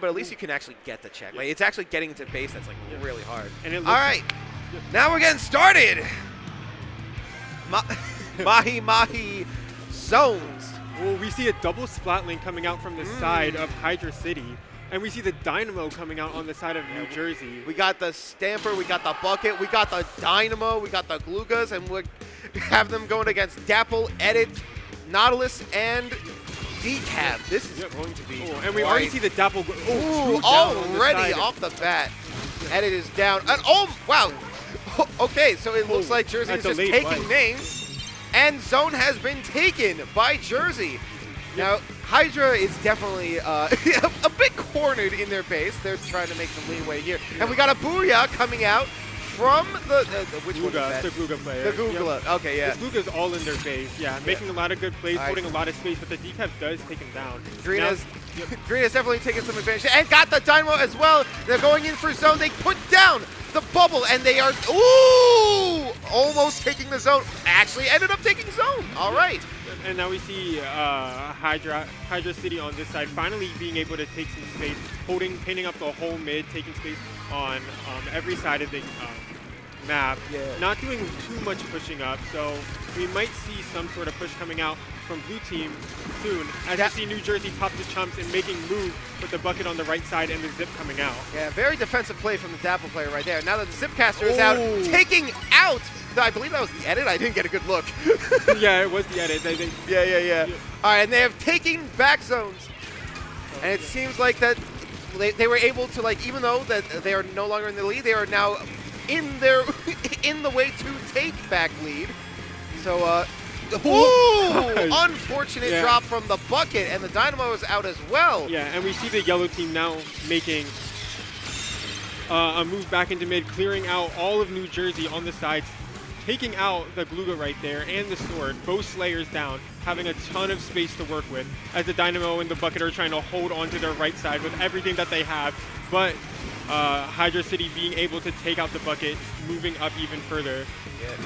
but at least you can actually get the check. Like, it's actually getting into base that's like really hard. And it All right, now we're getting started. Mahi Mahi zones. Well, we see a double splat lane coming out from the side of HydraCity, and we see the Dynamo coming out on the side of New Jersey. We got the Stamper, we got the Bucket, we got the Dynamo, we got the Glugas, and we have them going against Dapple, Edit, Nautilus, and Decaf. This is going to be and we already see the Dapple go already off the bat. Edit is down. And wow. Okay, so it looks like Jersey is just taking names, and zone has been taken by Jersey. Now, Hydra is definitely a bit cornered in their base. They're trying to make some leeway here. And we got a Booyah coming out from which one is that? The Gluga player. The Gluga. Okay, yeah. The Gluga's all in their base, making a lot of good plays, holding a lot of space, but the decaf does take him down. Green has definitely taken some advantage, and got the Dynamo as well. They're going in for zone. They put down the bubble, and they are, almost taking the zone. Actually ended up taking zone. All right. And now we see HydraCity on this side finally being able to take some space, pinning up the whole mid, taking space on every side of the map. Not doing too much pushing up, so we might see some sort of push coming out from blue team soon, as you see New Jersey pop the chumps and making move with the Bucket on the right side and the Zip coming out. Yeah, very defensive play from the Dapple player right there. Now that the Zipcaster is out, taking out, I believe that was the edit. I didn't get a good look. Yeah, it was the edit. Yeah. All right, and they have taken back zones. And it seems like that they were able to, like, even though that they are no longer in the lead, they are now in the way to take back lead. So, unfortunate drop from the Bucket, and the Dynamo is out as well. Yeah, and we see the yellow team now making a move back into mid, clearing out all of New Jersey on the sides, taking out the Gluga right there and the Sword, both Slayers down, having a ton of space to work with, as the Dynamo and the Bucket are trying to hold onto their right side with everything that they have, but HydraCity being able to take out the Bucket, moving up even further. Yeah.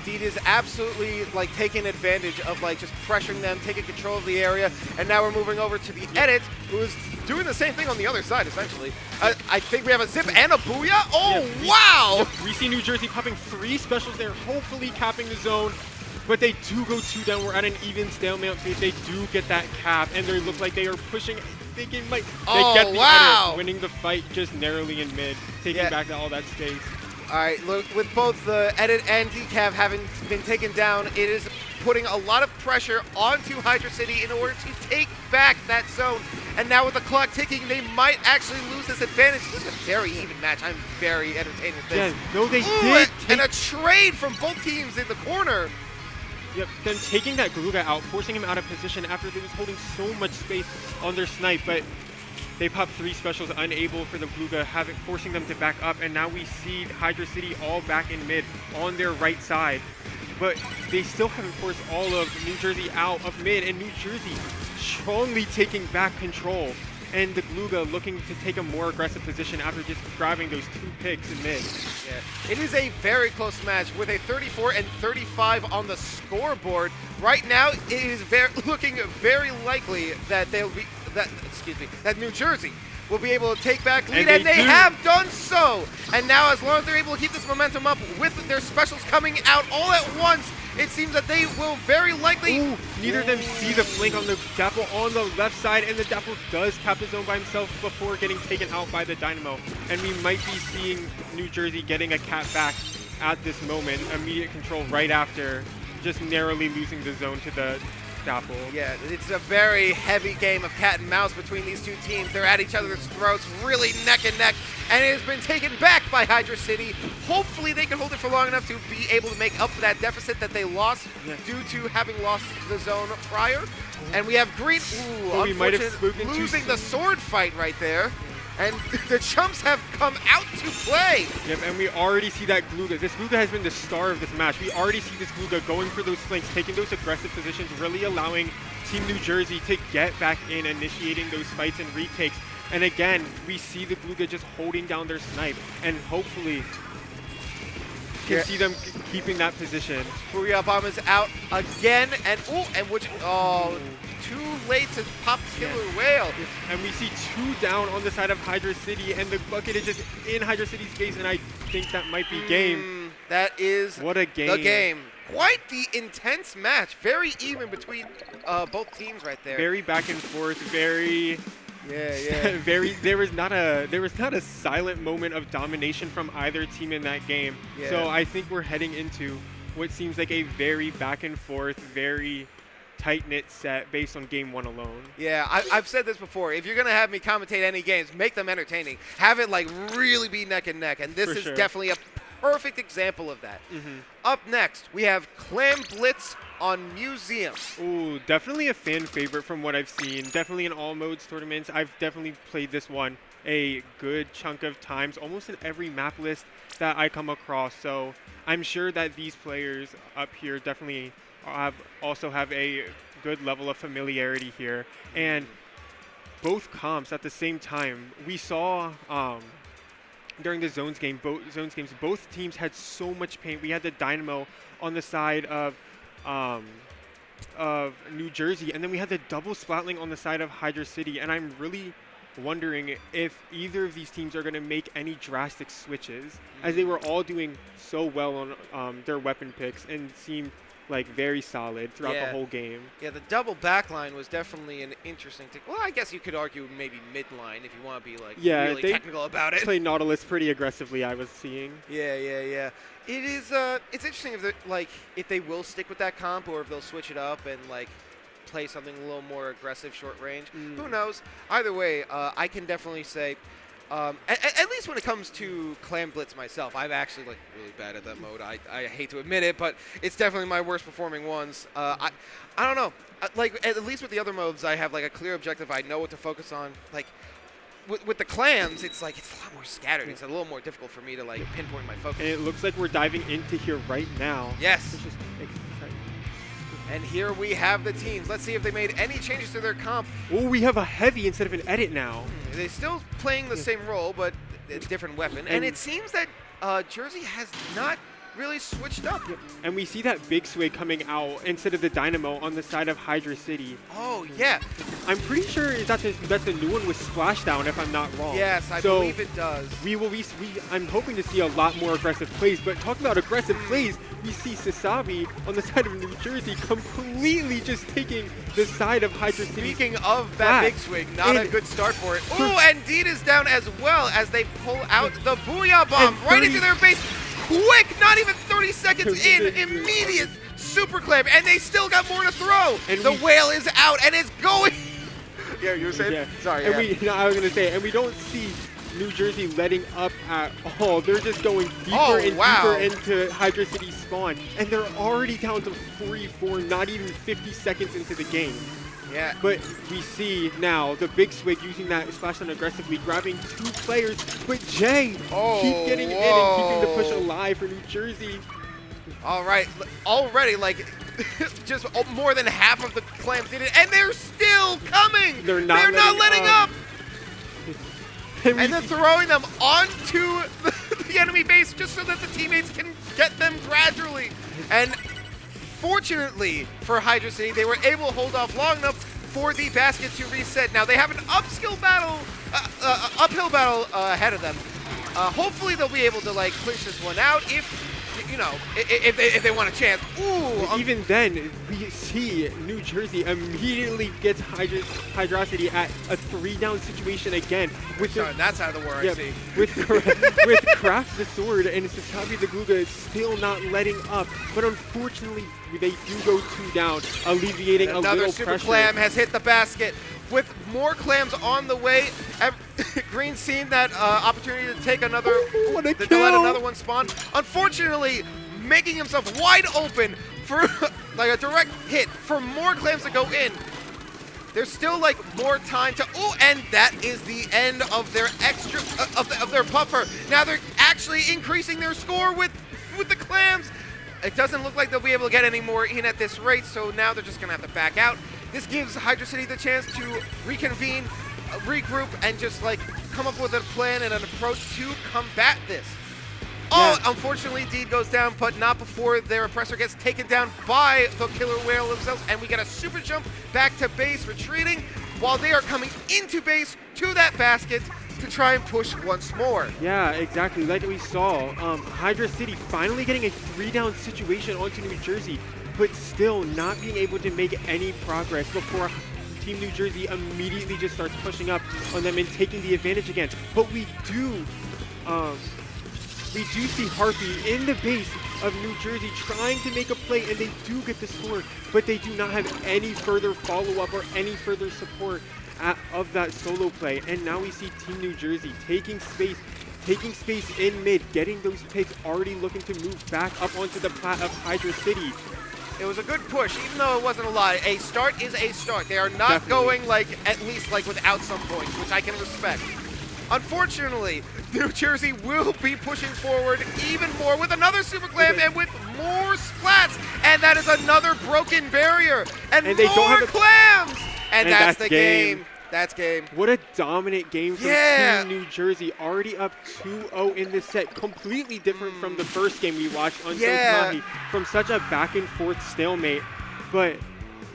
Deed is absolutely like taking advantage of like just pressuring them, taking control of the area, and now we're moving over to the Edit, who is doing the same thing on the other side essentially. I think we have a Zip and a Booyah. Wow! We see New Jersey popping 3 specials there, hopefully capping the zone, but they do go 2 down. We're at an even stalemate. They do get that cap, and they look like they are pushing. They get the Edit, winning the fight just narrowly in mid, taking back all that space. All right, look, with both the Edit and Decaf having been taken down, it is putting a lot of pressure onto HydraCity in order to take back that zone. And now with the clock ticking, they might actually lose this advantage. This is a very even match. I'm very entertained with this. Yeah, no, they did. And a trade from both teams in the corner. Yep, then taking that Gluga out, forcing him out of position after they was holding so much space on their snipe, but they popped 3 specials, unable for the Gluga, forcing them to back up, and now we see HydraCity all back in mid on their right side. But they still haven't forced all of New Jersey out of mid, and New Jersey strongly taking back control. And the Gluga looking to take a more aggressive position after just grabbing those 2 picks in mid. Yeah. It is a very close match with a 34 and 35 on the scoreboard. Right now, it is looking very likely that that New Jersey will be able to take back lead, and they have done so. And now, as long as they're able to keep this momentum up with their specials coming out all at once, it seems that they will very likely... Neither of them see the flank on the Dapple on the left side, and the Dapple does cap his own by himself before getting taken out by the Dynamo. And we might be seeing New Jersey getting a cap back at this moment, immediate control right after just narrowly losing the zone to the Dapple. Yeah, it's a very heavy game of cat and mouse between these two teams. They're at each other's throats, really neck and neck, and it has been taken back by HydraCity. Hopefully they can hold it for long enough to be able to make up for that deficit that they lost due to having lost the zone prior. And we have Green, losing the sword fight right there. And the chumps have come out to play. Yep, and we already see that Gluga. This Gluga has been the star of this match. We already see this Gluga going for those flanks, taking those aggressive positions, really allowing Team New Jersey to get back in, initiating those fights and retakes. And again, we see the Gluga just holding down their snipe, and hopefully can see them keeping that position. Booyah Bomb is out again, and too late to pop Killer Whale. And we see 2 down on the side of HydraCity, and the bucket is just in HydraCity's face, and I think that might be game. That is what a game. The game. Quite the intense match. Very even between both teams right there. Very back and forth. Very. Very. There was not a silent moment of domination from either team in that game. Yeah. So I think we're heading into what seems like a very back and forth, very tight-knit set based on game 1 alone. Yeah, I've said this before. If you're going to have me commentate any games, make them entertaining. Have it like really be neck and neck. And this is definitely a perfect example of that. Up next, we have Clam Blitz on Museum. Ooh, definitely a fan favorite from what I've seen. Definitely in all modes tournaments. I've definitely played this one a good chunk of times, almost in every map list that I come across. So I'm sure that these players up here definitely also have a good level of familiarity here. And both comps at the same time, we saw during the zones games, both teams had so much paint. We had the Dynamo on the side of New Jersey, and then we had the double splatling on the side of HydraCity, and I'm really wondering if either of these teams are going to make any drastic switches, as they were all doing so well on their weapon picks and seemed like very solid throughout the whole game. Yeah, the double backline was definitely an interesting thing. Well, I guess you could argue maybe midline if you want to be like really technical about it. Play Nautilus pretty aggressively, I was seeing. Yeah. It is it's interesting if they will stick with that comp or if they'll switch it up and like play something a little more aggressive short range. Who knows? Either way, I can definitely say at least when it comes to Clam Blitz myself, I'm actually like really bad at that mode. I hate to admit it, but it's definitely my worst performing ones. I don't know. Like at least with the other modes, I have like a clear objective. I know what to focus on. Like with the clams, it's like it's a lot more scattered. It's a little more difficult for me to like pinpoint my focus. And it looks like we're diving into here right now. Yes. It's just exciting. And here we have the teams. Let's see if they made any changes to their comp. Oh, we have a heavy instead of an edit now. They're still playing the same role, but a different weapon. And it seems that Jersey has not really switched up. And we see that big sway coming out instead of the Dynamo on the side of HydraCity. Oh, yeah. I'm pretty sure that's the new one with Splashdown, if I'm not wrong. Yes, I believe it does. I'm hoping to see a lot more aggressive plays, but talking about aggressive plays, we see Sasabi on the side of New Jersey completely just taking the side of HydraCity. Speaking of that big swing, not a good start for it. Ooh, and Deed is down as well as they pull out the Booyah Bomb right into their base. Quick, not even 30 seconds in, immediate super clam, and they still got more to throw. And the whale is out, and it's going. Yeah, you were saying? Yeah. Sorry. I was going to say, and we don't see New Jersey letting up at all. They're just going deeper and deeper into HydraCity spawn, and they're already down to 44, not even 50 seconds into the game. Yeah. But we see now the big swig using that Splashdown aggressively, grabbing 2 players, but Jay keep getting in and keeping the push alive for New Jersey. All right, already like just more than half of the clams did it, and they're still coming. They're not letting up. And then throwing them onto the enemy base just so that the teammates can get them gradually. And fortunately for HydraCity, they were able to hold off long enough for the basket to reset. Now they have an uphill battle ahead of them. Hopefully they'll be able to like clinch this one out if they want a chance. Ooh! Even then, we see New Jersey immediately gets HydraCity at a 3-down situation again. That's out of the war, I see. With Craft the Sword and Sasabi the Gluga still not letting up, but unfortunately they do go 2 down, alleviating a little pressure. Another super clam has hit the basket. With more clams on the way, Green seen that opportunity to take another, to let another one spawn. Unfortunately, making himself wide open for like a direct hit for more clams to go in. There's still like more time to, and that is the end of their extra, of their buffer. Now they're actually increasing their score with the clams. It doesn't look like they'll be able to get any more in at this rate, so now they're just gonna have to back out. This gives HydraCity the chance to reconvene, regroup, and just like come up with a plan and an approach to combat this. Oh, unfortunately, Deed goes down, but not before their oppressor gets taken down by the killer whale themselves. And we get a super jump back to base, retreating, while they are coming into base to that basket to try and push once more. Yeah, exactly. Like we saw, HydraCity finally getting a 3-down situation onto New Jersey, but still not being able to make any progress before Team New Jersey immediately just starts pushing up on them and taking the advantage again. But we do see Harpy in the base of New Jersey trying to make a play, and they do get the score, but they do not have any further follow-up or any further support of that solo play. And now we see Team New Jersey taking space in mid, getting those picks, already looking to move back up onto the plat of HydraCity. It was a good push, even though it wasn't a lot. A start is a start. They are not Definitely. going, at least, without some points, which I can respect. Unfortunately, New Jersey will be pushing forward even more with another Super Glam and with more splats. And that is another broken barrier. And they more don't have clams! And that's the game. game. That's game. What a dominant game from Yeah. Team New Jersey, already up 2-0 in this set. Completely different from the first game we watched on Mahi, from such a back and forth stalemate. But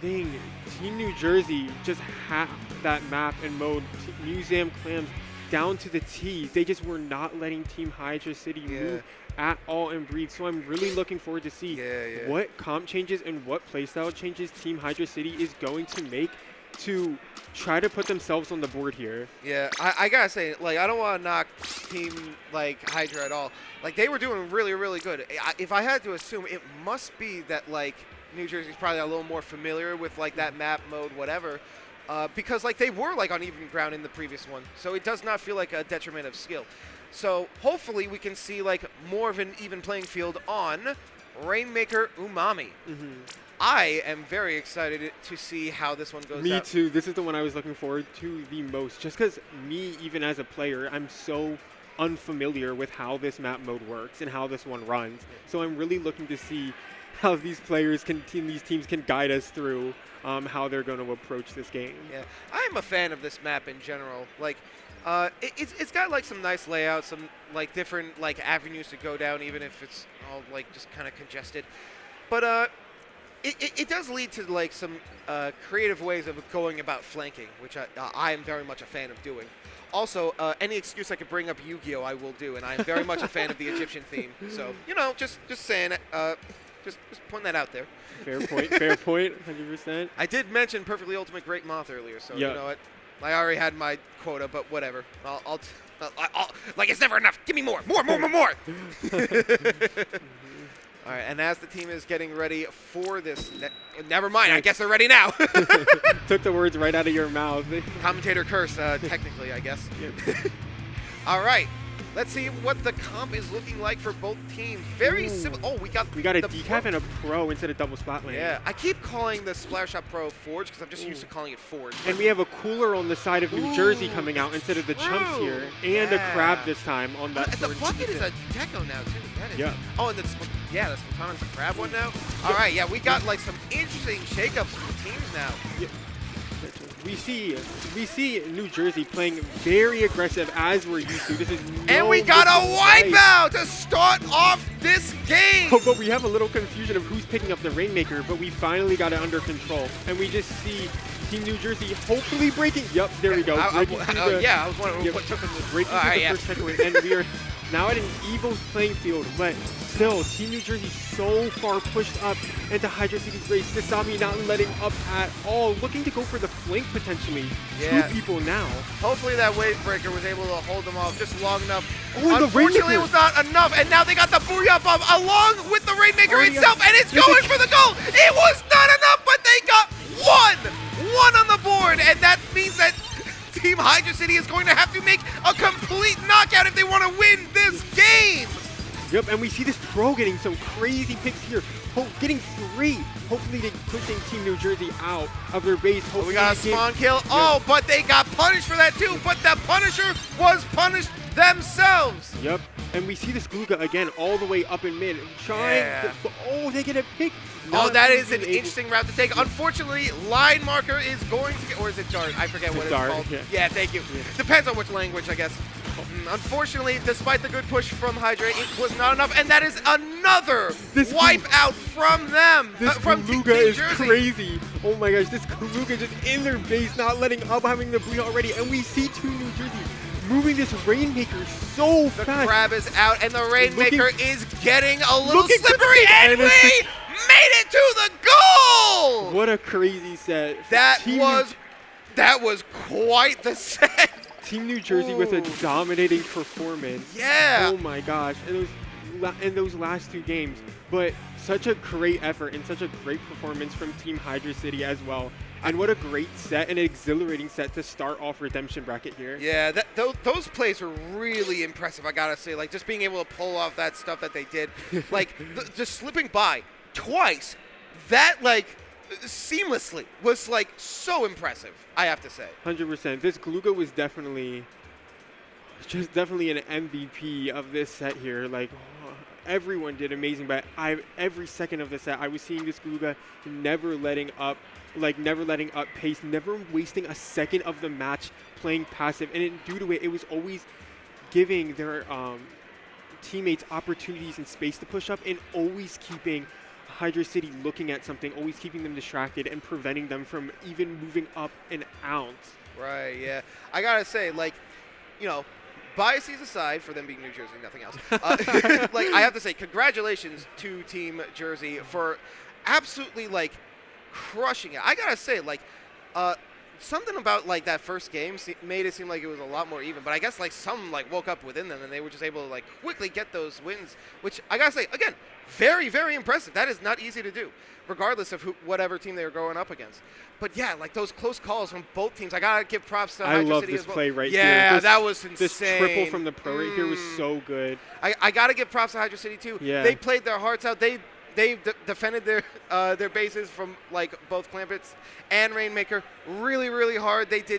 dang, Team New Jersey just hacked that map and mode Museum Clams down to the T. They just were not letting Team HydraCity move at all and breathe. So I'm really looking forward to see what comp changes and what playstyle changes Team HydraCity is going to make to try to put themselves on the board here. Yeah, I gotta say, I don't want to knock Team, Hydra at all. They were doing really, really good. If I had to assume, it must be that, New Jersey's probably a little more familiar with, that map mode, whatever. Because, they were, on even ground in the previous one. So it does not feel like a detriment of skill. So hopefully we can see, more of an even playing field on Rainmaker Umami. I am very excited to see how this one goes out. Me too. This is the one I was looking forward to the most. Just because me, even as a player, I'm so unfamiliar with how this map mode works and how this one runs. So I'm really looking to see how these players these teams can guide us through how they're going to approach this game. Yeah, I'm a fan of this map in general. It's got some nice layouts, some different avenues to go down, even if it's all just kind of congested. But it does lead to some creative ways of going about flanking, which I am very much a fan of doing. Also, any excuse I could bring up Yu-Gi-Oh! I will do, and I am very much a fan of the Egyptian theme. So, just saying it. Just putting that out there. Fair point, 100%. I did mention Perfectly Ultimate Great Moth earlier, so you know what? I already had my quota, but whatever. I'll it's never enough. Give me more. All right, and as the team is getting ready for this, never mind. I guess they're ready now. Took the words right out of your mouth. Commentator curse, technically, I guess. All right. Let's see what the comp is looking like for both teams. Very similar. Oh, we got a decaf and a pro instead of double splat lane. Yeah, I keep calling the Splash Shot Pro Forge because I'm just used to calling it Forge. And we have a cooler on the side of New Jersey coming out instead of the chumps here, and a crab this time on that. The bucket is a deco now too. That is. Yeah. Oh, and the Splatoon's a crab one now. All right, yeah, we got some interesting shakeups for the teams now. Yeah. We see New Jersey playing very aggressive as we're used to. This is and we got a wipeout to start off this game. Oh, but we have a little confusion of who's picking up the Rainmaker, but we finally got it under control. And we just see Team New Jersey hopefully breaking. Yep, there we go. I was wondering what took them to breaking the first checkpoint, and we are now at an even playing field, but still, Team New Jersey so far pushed up into HydraCity's race. Sasami not letting up at all, looking to go for the flank potentially. Two people now. Hopefully that wave breaker was able to hold them off just long enough. Oh, unfortunately, it was not enough, and now they got the Booyah Bomb along with the Rainmaker itself, and it's going for the goal. It was not enough, but they got one on the board, and that means that Team HydraCity is going to have to make a complete knockout if they want to win this game. Yep, and we see this pro getting some crazy picks here, getting 3. Hopefully they pushing Team New Jersey out of their base. Hopefully we got a spawn kill. Oh, but they got punished for that too. But the Punisher was punished themselves. Yep, and we see this Gluga again all the way up in mid. They get a pick. That is an interesting route to take. Unfortunately, line marker is going to get, or is it Dart? I forget what it's called. Yeah, thank you. Depends on which language, I guess. Unfortunately, despite the good push from Hydra, it was not enough, and that is another wipeout from them. This From Beluga Team is Jersey. crazy. Oh my gosh, this Beluga just in their base, not letting up, having the bleed already. And we see Team New Jersey moving this Rainmaker so The fast. grab is out, and the Rainmaker is getting a little looking slippery, and we made it to the goal! What a crazy set. That was quite the set. Team New Jersey with a dominating performance. Yeah. Oh my gosh. In those last 2 games. But such a great effort and such a great performance from Team HydraCity as well. And what a great set, an exhilarating set to start off Redemption Bracket here. Yeah, those plays were really impressive, I gotta say. Like, just being able to pull off that stuff that they did. Like, just slipping by twice, that, like, seamlessly was, like, so impressive, I have to say. 100%. This Gluga was definitely an MVP of this set here. Like, everyone did amazing, but every second of the set, I was seeing this Gluga never letting up pace, never wasting a second of the match playing passive. And due to it, it was always giving their teammates opportunities and space to push up, and always keeping HydraCity looking at something, always keeping them distracted and preventing them from even moving up an ounce. Right, yeah. I gotta say, like, you know, biases aside, for them being New Jersey, nothing else. Like, I have to say, congratulations to Team Jersey for absolutely, like, crushing it. I gotta say, like, something about, like, that first game made it seem like it was a lot more even, but I guess, like, some, like, woke up within them and they were just able to, like, quickly get those wins, which I gotta say, again, very, very impressive. That is not easy to do, regardless of whatever team they were going up against. But yeah, like, those close calls from both teams, I gotta give props to I HydraCity love this as well. play right here. Yeah, that was insane. This triple from the pro right here was so good. I gotta give props to HydraCity too. Yeah. They played their hearts out. They defended their bases from, like, both Clampets and Rainmaker really, really hard. They did